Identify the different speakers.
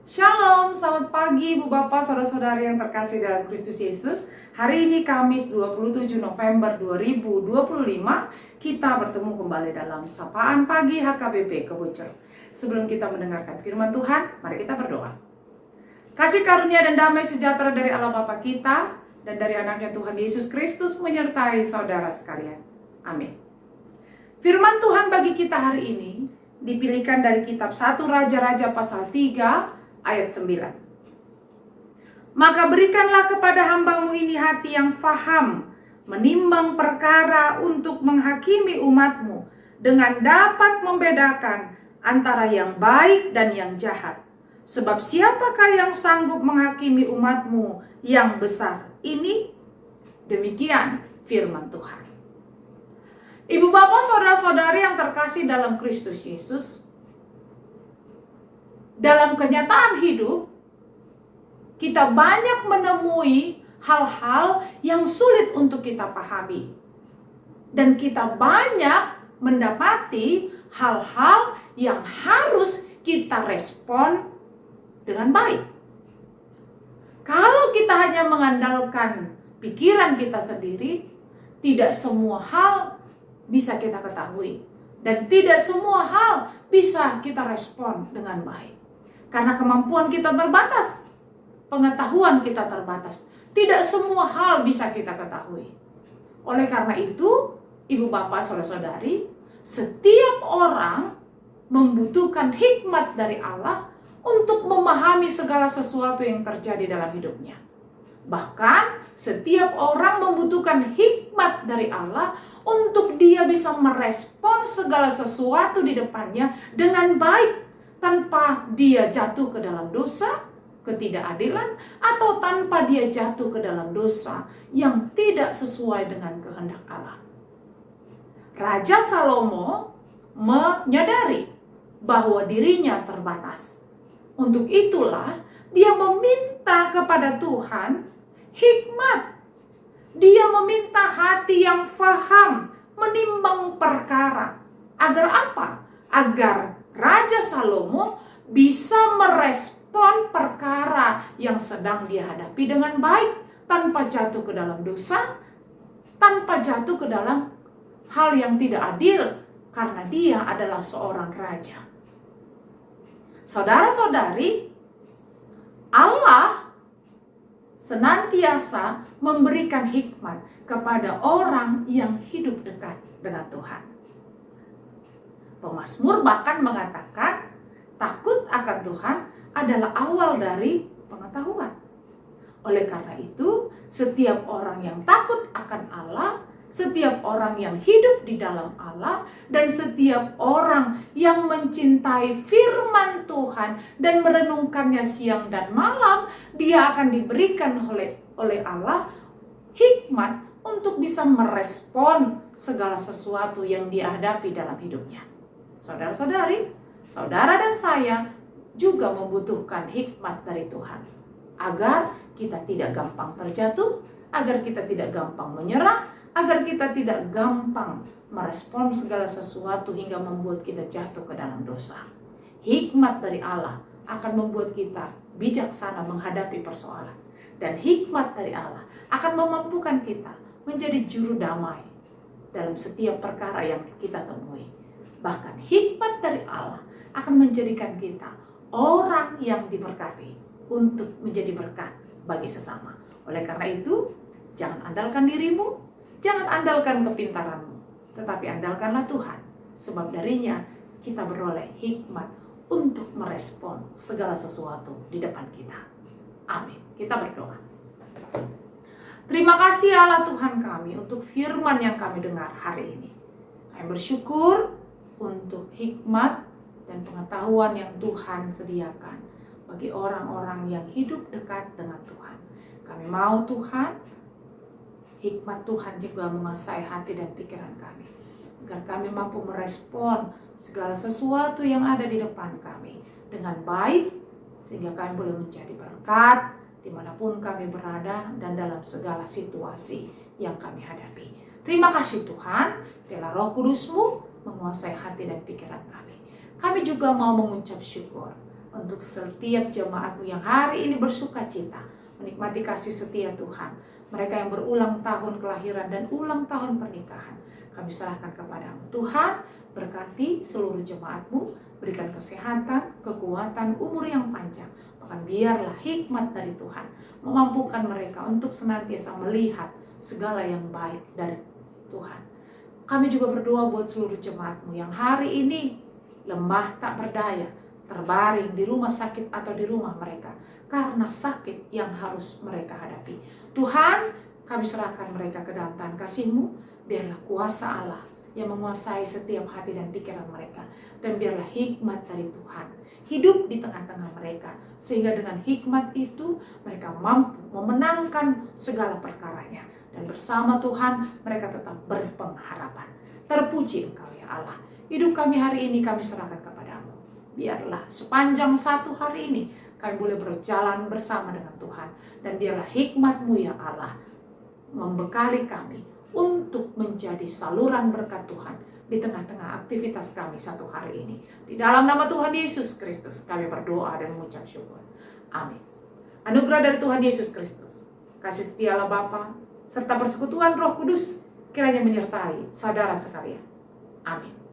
Speaker 1: Shalom, selamat pagi Ibu Bapak, Saudara-saudari yang terkasih dalam Kristus Yesus. Hari ini Kamis 27 November 2025, kita bertemu kembali dalam Sapaan Pagi HKBP Kebocor. Sebelum kita mendengarkan firman Tuhan, mari kita berdoa. Kasih karunia dan damai sejahtera dari Allah Bapa kita dan dari anaknya Tuhan Yesus Kristus menyertai saudara sekalian. Amin. Firman Tuhan bagi kita hari ini dipilihkan dari kitab 1 Raja-Raja pasal 3 ayat 9. Maka berikanlah kepada hambamu ini hati yang faham, menimbang perkara untuk menghakimi umatmu, dengan dapat membedakan antara yang baik dan yang jahat. Sebab siapakah yang sanggup menghakimi umatmu yang besar ini? Demikian firman Tuhan. Ibu bapak, saudara-saudari yang terkasih dalam Kristus Yesus, dalam kenyataan hidup, kita banyak menemui hal-hal yang sulit untuk kita pahami. Dan kita banyak mendapati hal-hal yang harus kita respon dengan baik. Kalau kita hanya mengandalkan pikiran kita sendiri, tidak semua hal bisa kita ketahui. Dan tidak semua hal bisa kita respon dengan baik. Karena kemampuan kita terbatas, pengetahuan kita terbatas. Tidak semua hal bisa kita ketahui. Oleh karena itu, ibu bapak, saudara-saudari, setiap orang membutuhkan hikmat dari Allah untuk memahami segala sesuatu yang terjadi dalam hidupnya. Bahkan, setiap orang membutuhkan hikmat dari Allah untuk dia bisa merespon segala sesuatu di depannya dengan baik, tanpa dia jatuh ke dalam dosa, ketidakadilan, atau tanpa dia jatuh ke dalam dosa yang tidak sesuai dengan kehendak Allah. Raja Salomo menyadari bahwa dirinya terbatas. Untuk itulah dia meminta kepada Tuhan hikmat. Dia meminta hati yang faham, menimbang perkara. Agar apa? Agar Raja Salomo bisa merespon perkara yang sedang dia hadapi dengan baik, tanpa jatuh ke dalam dosa, tanpa jatuh ke dalam hal yang tidak adil, karena dia adalah seorang raja. Saudara-saudari, Allah senantiasa memberikan hikmat kepada orang yang hidup dekat dengan Tuhan. Pemazmur bahkan mengatakan takut akan Tuhan adalah awal dari pengetahuan. Oleh karena itu, setiap orang yang takut akan Allah, setiap orang yang hidup di dalam Allah, dan setiap orang yang mencintai firman Tuhan dan merenungkannya siang dan malam, dia akan diberikan oleh Allah hikmat untuk bisa merespon segala sesuatu yang dia hadapi dalam hidupnya. Saudara-saudari, saudara dan saya juga membutuhkan hikmat dari Tuhan, agar kita tidak gampang terjatuh, agar kita tidak gampang menyerah, agar kita tidak gampang merespon segala sesuatu hingga membuat kita jatuh ke dalam dosa. Hikmat dari Allah akan membuat kita bijaksana menghadapi persoalan. Dan hikmat dari Allah akan memampukan kita menjadi juru damai dalam setiap perkara yang kita temui. Bahkan hikmat dari Allah akan menjadikan kita orang yang diberkati untuk menjadi berkat bagi sesama. Oleh karena itu, jangan andalkan dirimu, jangan andalkan kepintaranmu, tetapi andalkanlah Tuhan. Sebab darinya kita beroleh hikmat untuk merespon segala sesuatu di depan kita. Amin. Kita berdoa. Terima kasih Allah Tuhan kami untuk firman yang kami dengar hari ini. Kami bersyukur untuk hikmat dan pengetahuan yang Tuhan sediakan bagi orang-orang yang hidup dekat dengan Tuhan. Kami mau Tuhan, hikmat Tuhan juga menguasai hati dan pikiran kami, agar kami mampu merespon segala sesuatu yang ada di depan kami dengan baik, sehingga kami boleh menjadi berkat dimanapun kami berada dan dalam segala situasi yang kami hadapi. Terima kasih Tuhan, biarlah Roh Kudus-Mu menguasai hati dan pikiran kami. Kami juga mau mengucap syukur untuk setiap jemaat-Mu yang hari ini bersuka cita menikmati kasih setia Tuhan. Mereka yang berulang tahun kelahiran dan ulang tahun pernikahan, kami serahkan kepadamu. Tuhan, berkati seluruh jemaat-Mu, berikan kesehatan, kekuatan, umur yang panjang. Bahkan biarlah hikmat dari Tuhan memampukan mereka untuk senantiasa melihat segala yang baik dari Tuhan. Kami juga berdoa buat seluruh jemaat-Mu yang hari ini lemah tak berdaya, terbaring di rumah sakit atau di rumah mereka karena sakit yang harus mereka hadapi. Tuhan, kami serahkan mereka ke dalam tangan kasih-Mu. Biarlah kuasa Allah yang menguasai setiap hati dan pikiran mereka, dan biarlah hikmat dari Tuhan hidup di tengah-tengah mereka, sehingga dengan hikmat itu mereka mampu memenangkan segala perkaranya, dan bersama Tuhan mereka tetap berpengharapan. Terpuji Engkau ya Allah. Hidup kami hari ini kami serahkan kepadamu. Biarlah sepanjang satu hari ini kami boleh berjalan bersama dengan Tuhan, dan biarlah hikmat-Mu ya Allah membekali kami untuk menjadi saluran berkat Tuhan di tengah-tengah aktivitas kami satu hari ini. Di dalam nama Tuhan Yesus Kristus kami berdoa dan mengucap syukur. Amin. Anugerah dari Tuhan Yesus Kristus, kasih setia Allah Bapa, serta persekutuan Roh Kudus kiranya menyertai saudara sekalian. Amin.